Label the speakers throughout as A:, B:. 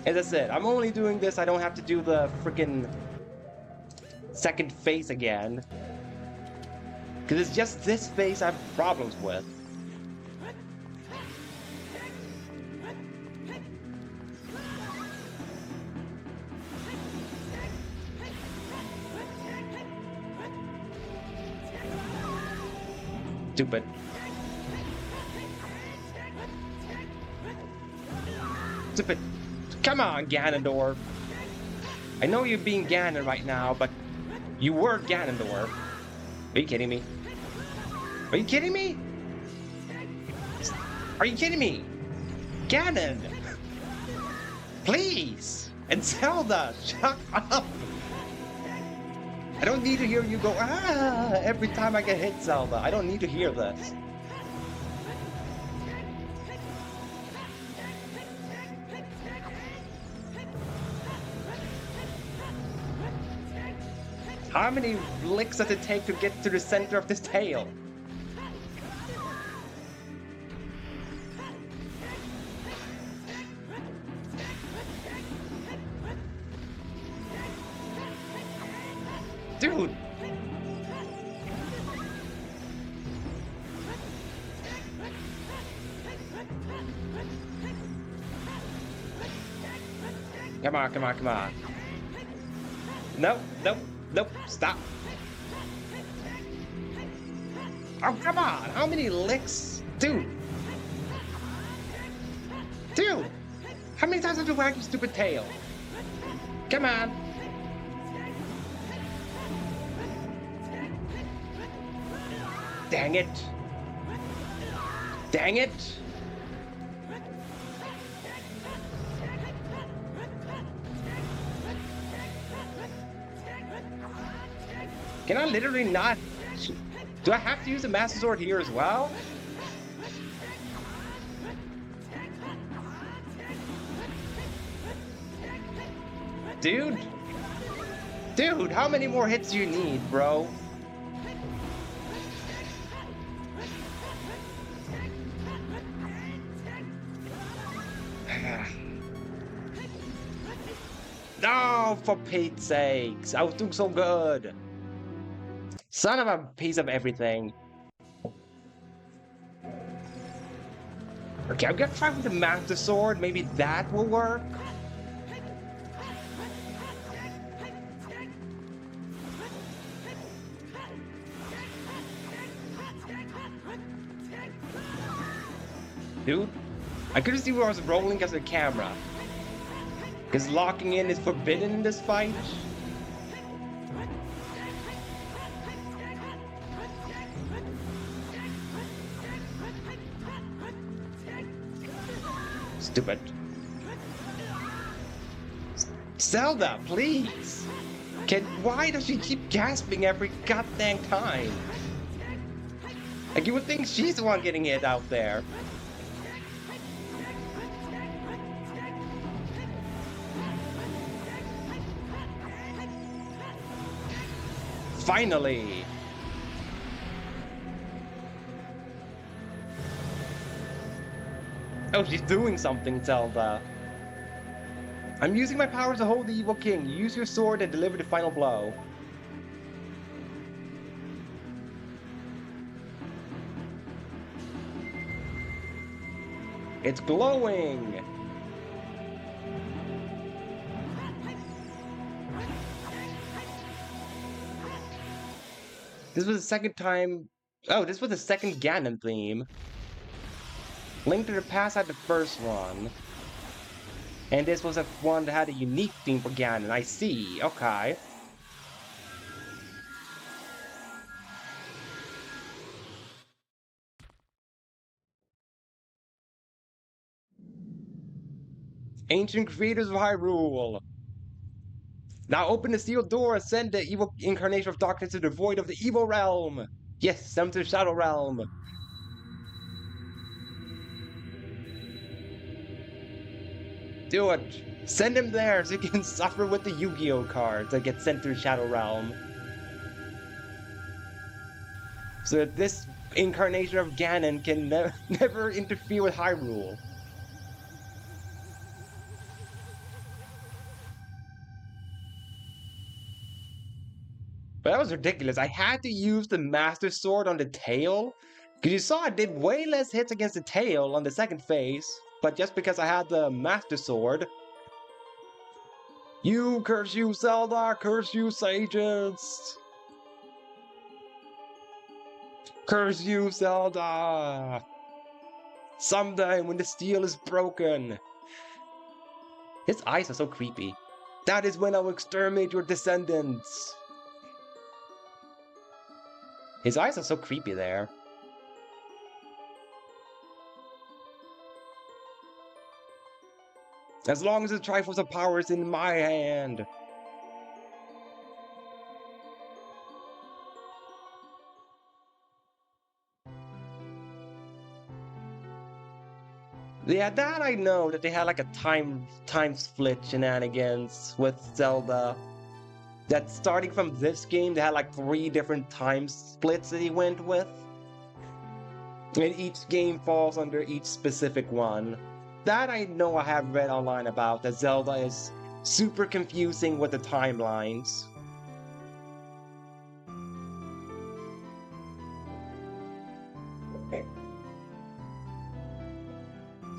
A: As I said, I'm only doing this, I don't have to do the freaking second phase again. Because it's just this phase I have problems with. Stupid. Stupid. Come on, Ganondorf. I know you're being Ganon right now, but you were Ganondorf. Are you kidding me? Are you kidding me? Are you kidding me? Ganon! Please! And Zelda, shut up! I don't need to hear you go, ah, every time I get hit, Zelda. I don't need to hear this. How many licks does it take to get to the center of this tail? Dude! Come on, come on, come on. Nope, nope, nope, stop. Oh, come on! How many licks? Dude! Dude! How many times have to whack your stupid tail? Come on! Dang it! Dang it! Can I literally not? Do I have to use the Master Sword here as well? Dude? Dude, how many more hits do you need, bro? No, for Pete's sakes. I was doing so good. Son of a piece of everything. Okay, I'm gonna try with the Master Sword. Maybe that will work. Dude, I couldn't see where I was rolling because of the camera. Because locking in is forbidden in this fight. Stupid. Zelda, please! Why does she keep gasping every goddamn time? Like, you would think she's the one getting hit out there. Finally! Oh, she's doing something, Zelda. I'm using my powers to hold the evil king. Use your sword and deliver the final blow. It's glowing! This was the second time... Oh, this was the second Ganon theme. Link to the Past had the first one. And this was a one that had a unique theme for Ganon. I see. Okay. Ancient creators of Hyrule. Now open the sealed door and send the evil incarnation of darkness to the void of the evil realm. Yes, send them to the Shadow Realm. Do it. Send him there so he can suffer with the Yu-Gi-Oh cards that get sent to the Shadow Realm. So that this incarnation of Ganon can never interfere with Hyrule. But that was ridiculous. I had to use the Master Sword on the tail. Because you saw I did way less hits against the tail on the second phase. But just because I had the Master Sword. You, curse you, Zelda! Curse you, sages! Curse you, Zelda! Someday when the steel is broken. His eyes are so creepy. That is when I will exterminate your descendants. His eyes are so creepy there. As long as the Triforce of Power is in my hand. Yeah, that I know, that they had like a time split shenanigans with Zelda. That starting from this game, they had like 3 different time splits that he went with. And each game falls under each specific one. That I know I have read online about, that Zelda is super confusing with the timelines.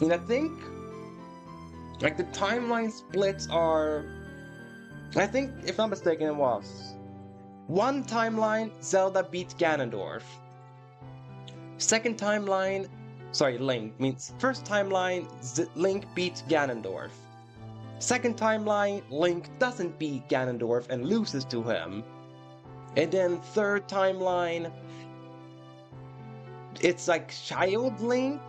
A: And I think, like, the timeline splits are, I think, if I'm mistaken, it was one timeline, Zelda beats Ganondorf. Second timeline, Link means first timeline, Link beats Ganondorf. Second timeline, Link doesn't beat Ganondorf and loses to him. And then third timeline, it's like Child Link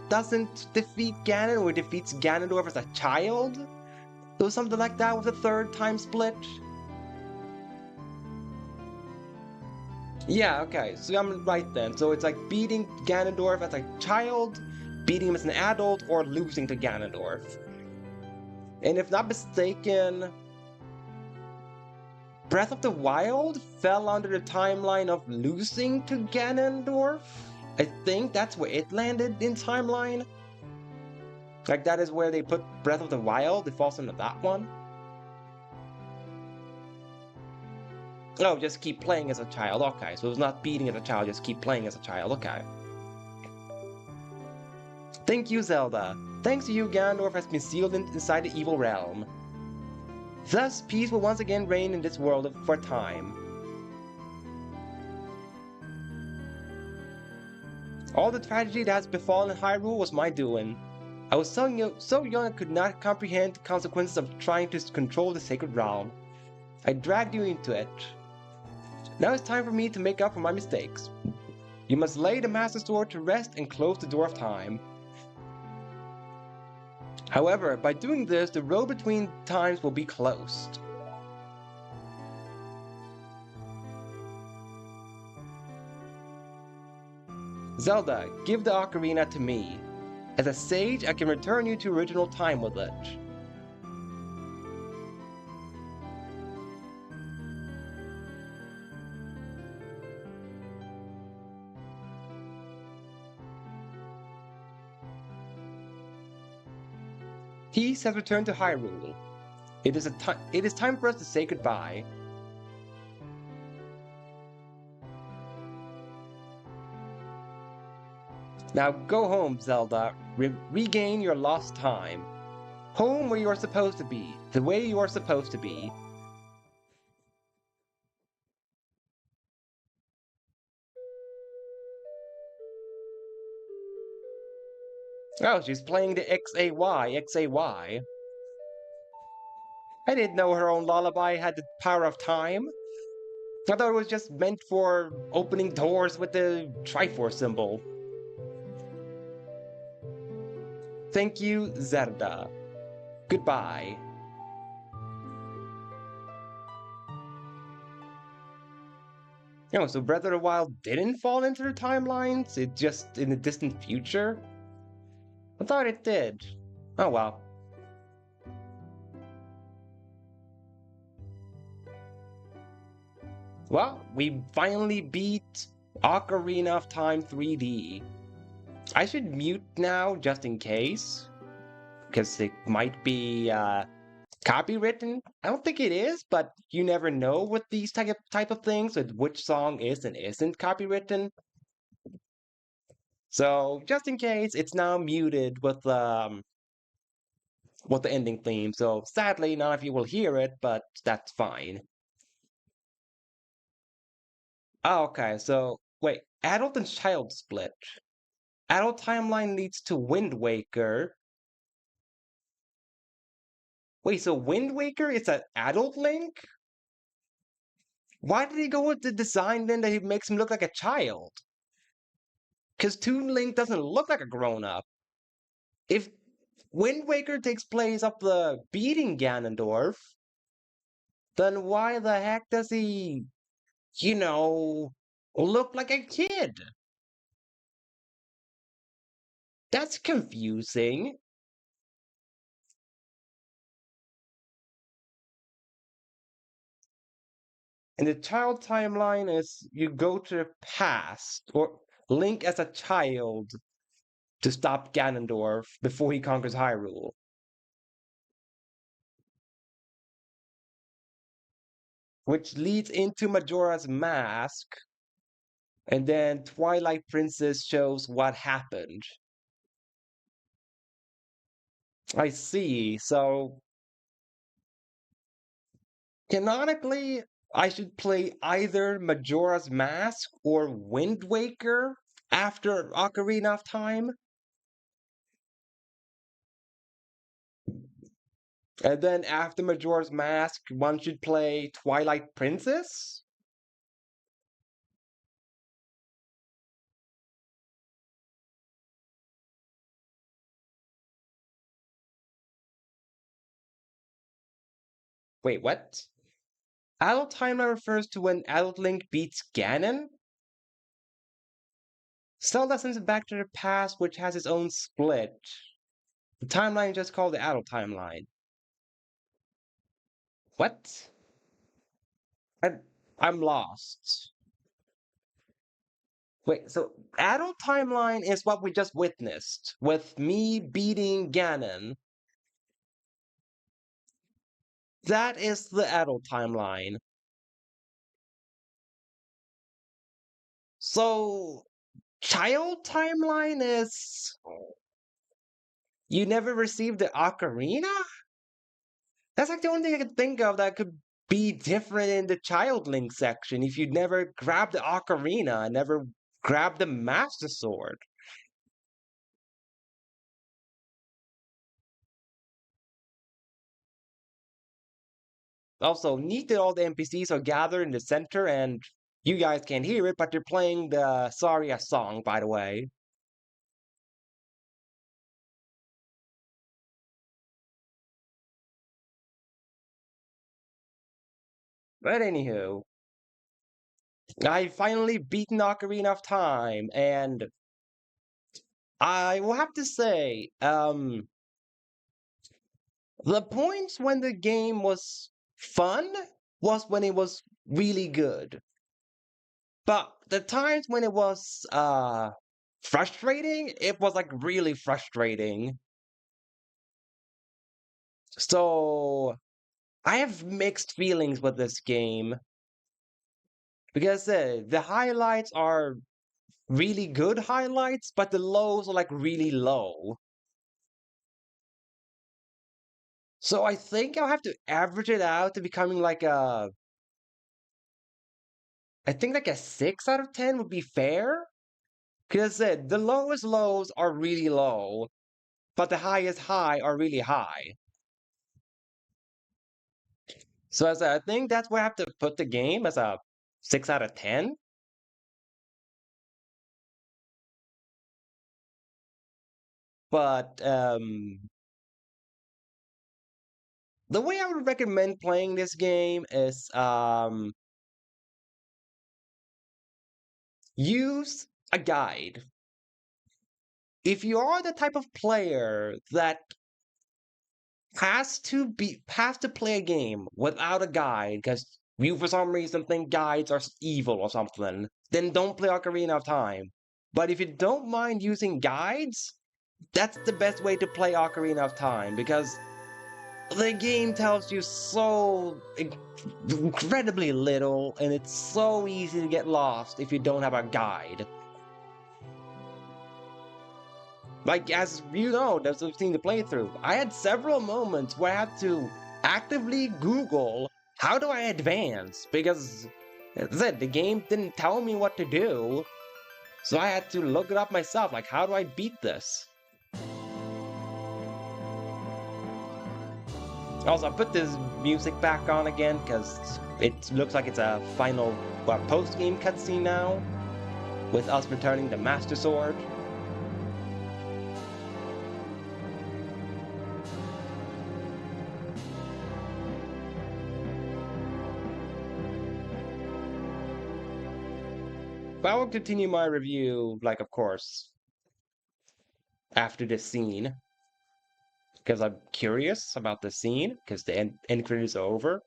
A: doesn't defeat Ganon, or defeats Ganondorf as a child? It was something like that with the third time split. Yeah, okay, so I'm right then. So it's like beating Ganondorf as a child, beating him as an adult, or losing to Ganondorf. And if not mistaken, Breath of the Wild fell under the timeline of losing to Ganondorf? I think that's where it landed in timeline. Like, that is where they put Breath of the Wild. It falls into that one. Oh, just keep playing as a child. Okay, so it's not beating as a child, just keep playing as a child. Okay. Thank you, Zelda. Thanks to you, Ganondorf has been sealed inside the evil realm. Thus, peace will once again reign in this world for time. All the tragedy that has befallen Hyrule was my doing. I was so young I could not comprehend the consequences of trying to control the sacred realm. I dragged you into it. Now it's time for me to make up for my mistakes. You must lay the Master Sword to rest and close the door of time. However, by doing this, the road between times will be closed. Zelda, give the ocarina to me. As a sage, I can return you to original time with it. Peace has returned to Hyrule. It is time for us to say goodbye. Now go home, Zelda. Regain your lost time. Home where you are supposed to be. The way you are supposed to be. Oh, she's playing the XAY. I didn't know her own lullaby had the power of time. I thought it was just meant for opening doors with the Triforce symbol. Thank you, Zelda. Goodbye. Oh, so Breath of the Wild didn't fall into the timelines? It just in the distant future? I thought it did. Oh well. Well, we finally beat Ocarina of Time 3D. I should mute now just in case, because it might be Copywritten? I don't think it is, but you never know with these type of things, with which song is and isn't copywritten. So just in case, it's now muted with the ending theme. So sadly, none of you will hear it, but that's fine. Oh, okay, so wait, adult and child split. Adult timeline leads to Wind Waker. Wait, so Wind Waker is an adult Link? Why did he go with the design then that he makes him look like a child? Because Toon Link doesn't look like a grown-up. If Wind Waker takes place up the beating Ganondorf, then why the heck does he, you know, look like a kid? That's confusing. And the child timeline is you go to the past, or Link as a child to stop Ganondorf before he conquers Hyrule. Which leads into Majora's Mask, and then Twilight Princess shows what happened. I see. So canonically, I should play either Majora's Mask or Wind Waker after Ocarina of Time. And then after Majora's Mask, one should play Twilight Princess. Wait, what? Adult timeline refers to when Adult Link beats Ganon? Zelda sends it back to the past, which has its own split. The timeline is just called the adult timeline. What? I, I'm lost. Wait, so adult timeline is what we just witnessed, with me beating Ganon. That is the adult timeline. So, child timeline is you never received the ocarina? That's like the only thing I could think of that could be different in the child link section if you never grabbed the ocarina and never grabbed the master sword. Also, neat that all the NPCs are gathered in the center and you guys can't hear it, but they're playing the Saria song, by the way. But anywho, I finally beaten Ocarina of Time, and I will have to say, the points when the game was fun was when it was really good. But the times when it was frustrating, it was like really frustrating. So I have mixed feelings with this game because the highlights are really good highlights, but the lows are like really low. So I think I'll have to average it out to becoming like I think like a 6 out of 10 would be fair. Because the lowest lows are really low, but the highest high are really high. So as I think that's where I have to put the game as a 6 out of 10. But the way I would recommend playing this game is use a guide. If you are the type of player that has to play a game without a guide because you for some reason think guides are evil or something, then don't play Ocarina of Time. But if you don't mind using guides, that's the best way to play Ocarina of Time because the game tells you so incredibly little, and it's so easy to get lost if you don't have a guide. Like, as you know, that's a thing to play through. I had several moments where I had to actively Google, how do I advance? Because, as I said, the game didn't tell me what to do. So I had to look it up myself, like, how do I beat this? Also, I put this music back on again, because it looks like it's a final, post-game cutscene now, with us returning the Master Sword. But I will continue my review, like, of course, after this scene. Because I'm curious about the scene, because the end credits are over.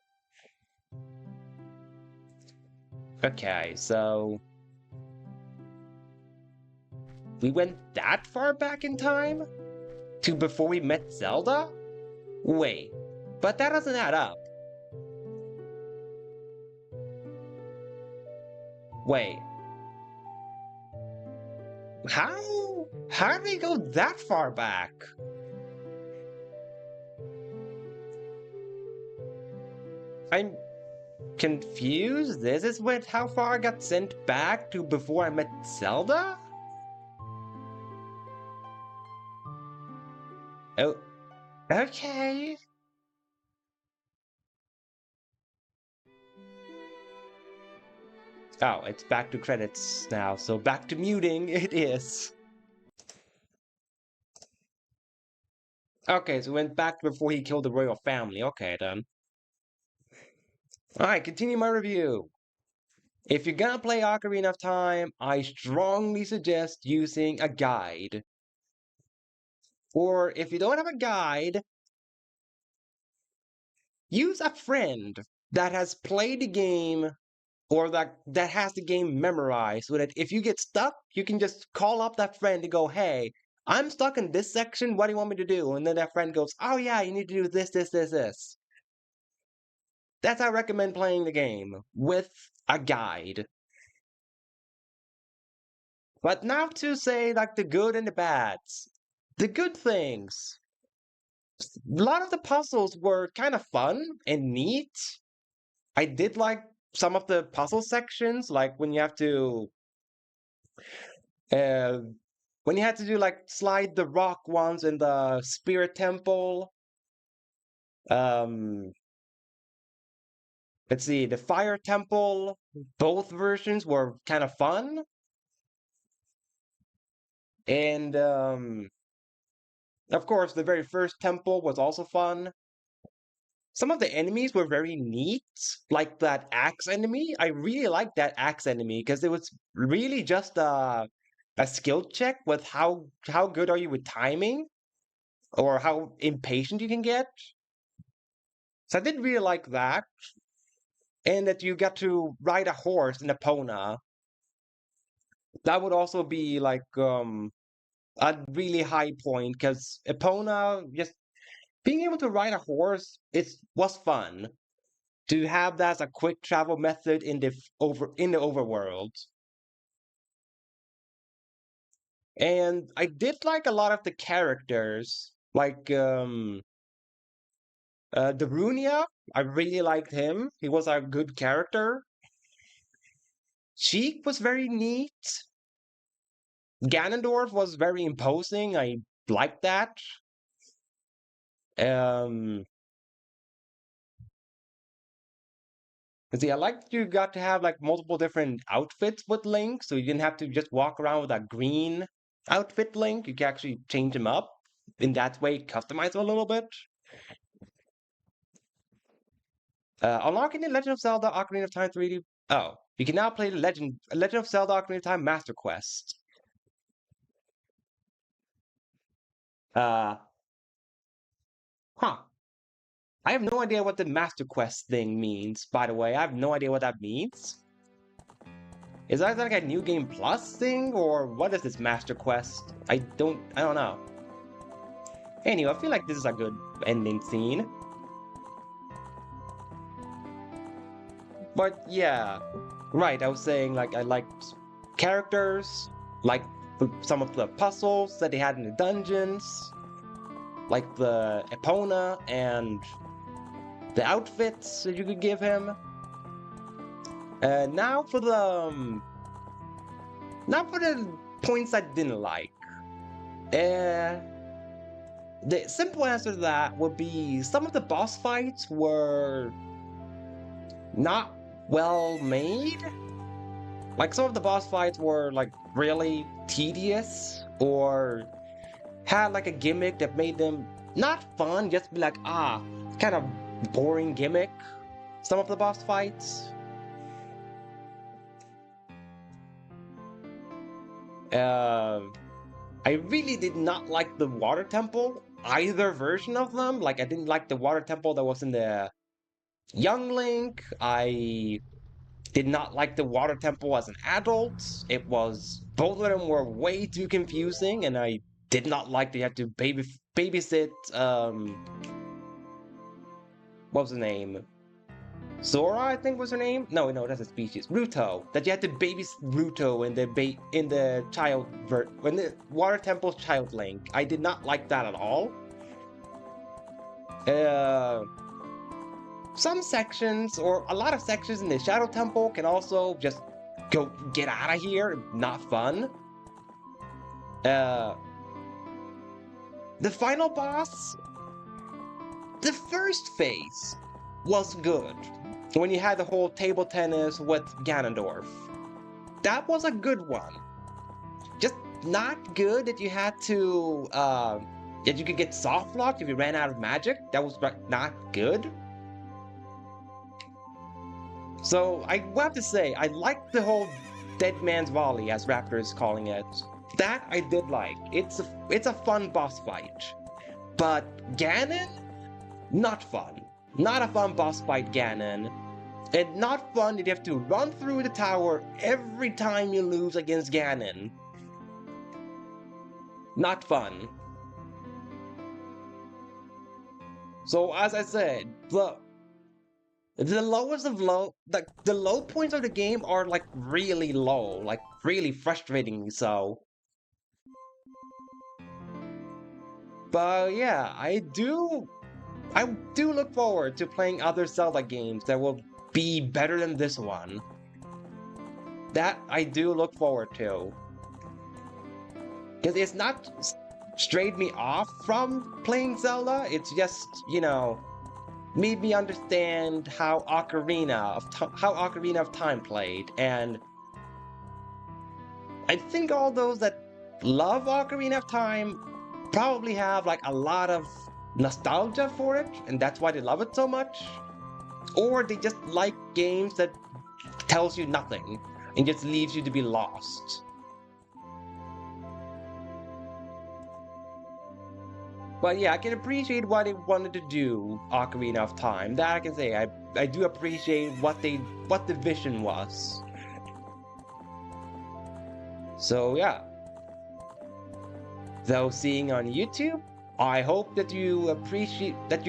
A: Okay, so... we went that far back in time? To before we met Zelda? Wait, but that doesn't add up. Wait. How? How did we go that far back? I'm confused. This is how far I got sent back to before I met Zelda? Oh, okay. Oh, it's back to credits now, so back to muting it is. Okay, so we went back before he killed the royal family. Okay, then. Alright, continue my review. If you're gonna play Ocarina of Time, I strongly suggest using a guide. Or if you don't have a guide, use a friend that has played the game or that has the game memorized, so that if you get stuck, you can just call up that friend and go, hey, I'm stuck in this section, what do you want me to do? And then that friend goes, oh yeah, you need to do this, this, this, this. That's how I recommend playing the game, with a guide. But now to say, like, the good and the bads. The good things. A lot of the puzzles were kind of fun and neat. I did like some of the puzzle sections, like when you have to uh, when you had to do like slide the rock ones in the spirit temple. Um, let's see, the fire temple. Both versions were kind of fun, and of course, the very first temple was also fun. Some of the enemies were very neat, like that axe enemy. I really liked that axe enemy because it was really just a skill check with how good are you with timing or how impatient you can get. So I did really like that, and that you got to ride a horse in Epona. That would also be like a really high point because Epona, just being able to ride a horse, was fun. To have that as a quick travel method in the overworld. And I did like a lot of the characters, like Darunia. I really liked him. He was a good character. Sheik was very neat. Ganondorf was very imposing. I liked that. Um, see, I liked you got to have like multiple different outfits with Link, so you didn't have to just walk around with a green outfit Link. You can actually change him up. In that way, customize him a little bit. Unlocking the Legend of Zelda Ocarina of Time 3D. Oh, you can now play the Legend of Zelda Ocarina of Time Master Quest. Uh, huh. I have no idea what the Master Quest thing means, by the way. I have no idea what that means. Is that like a New Game Plus thing, or what is this Master Quest? I don't know. Anyway, I feel like this is a good ending scene. But yeah, right, I was saying, like, I liked characters, like some of the puzzles that they had in the dungeons, like the Epona and the outfits that you could give him. Now for the now for the points I didn't like. Uh, the simple answer to that would be some of the boss fights were not well made. Like some of the boss fights were like really tedious or had like a gimmick that made them not fun, just be like, kind of boring gimmick. Some of the boss fights. I really did not like the water temple, either version of them. Like I didn't like the water temple that was in the Young Link. I did not like the water temple as an adult. It was both of them were way too confusing, and I did not like that you had to babysit what was the name? Sora, I think was her name. No, that's a species. Ruto. That you had to babysit Ruto in the when the Water Temple's Child Link. I did not like that at all. Some sections or a lot of sections in the Shadow Temple can also just get out of here. Not fun. The final boss, the first phase was good. When you had the whole table tennis with Ganondorf. That was a good one. Just not good that you had to, that you could get soft locked if you ran out of magic. That was not good. So I have to say, I like the whole Dead Man's Volley, as Raptor is calling it. That I did like. It's a fun boss fight. But Ganon? Not fun. Not a fun boss fight, Ganon. And not fun that you have to run through the tower every time you lose against Ganon. Not fun. So as I said, the lowest of low, the low points of the game are like really low, like really frustratingly so. But yeah, I do look forward to playing other Zelda games that will be better than this one. That I do look forward to. Because it's not strayed me off from playing Zelda, it's just, made me understand how Ocarina of Time played, and I think all those that love Ocarina of Time probably have like a lot of nostalgia for it, and that's why they love it so much. Or they just like games that tells you nothing and just leaves you to be lost. But yeah, I can appreciate why they wanted to do Ocarina of Time. That I can say. I do appreciate what the vision was. So yeah. Though seeing on YouTube, I hope that you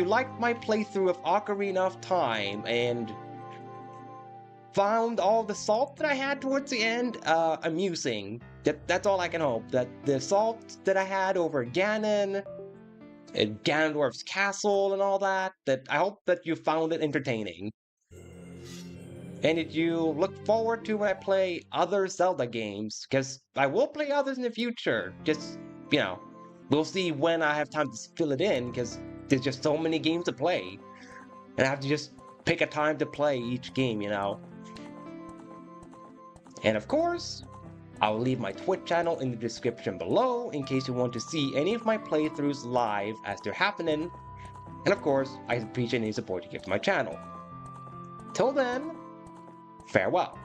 A: liked my playthrough of Ocarina of Time and found all the salt that I had towards the end amusing. That's all I can hope. That the salt that I had over Ganon, and Ganondorf's castle and all that, I hope that you found it entertaining. And that you look forward to when I play other Zelda games, because I will play others in the future. Just, we'll see when I have time to fill it in, because there's just so many games to play. And I have to just pick a time to play each game, And of course, I'll leave my Twitch channel in the description below in case you want to see any of my playthroughs live as they're happening. And of course, I appreciate any support you give to my channel. Till then, farewell.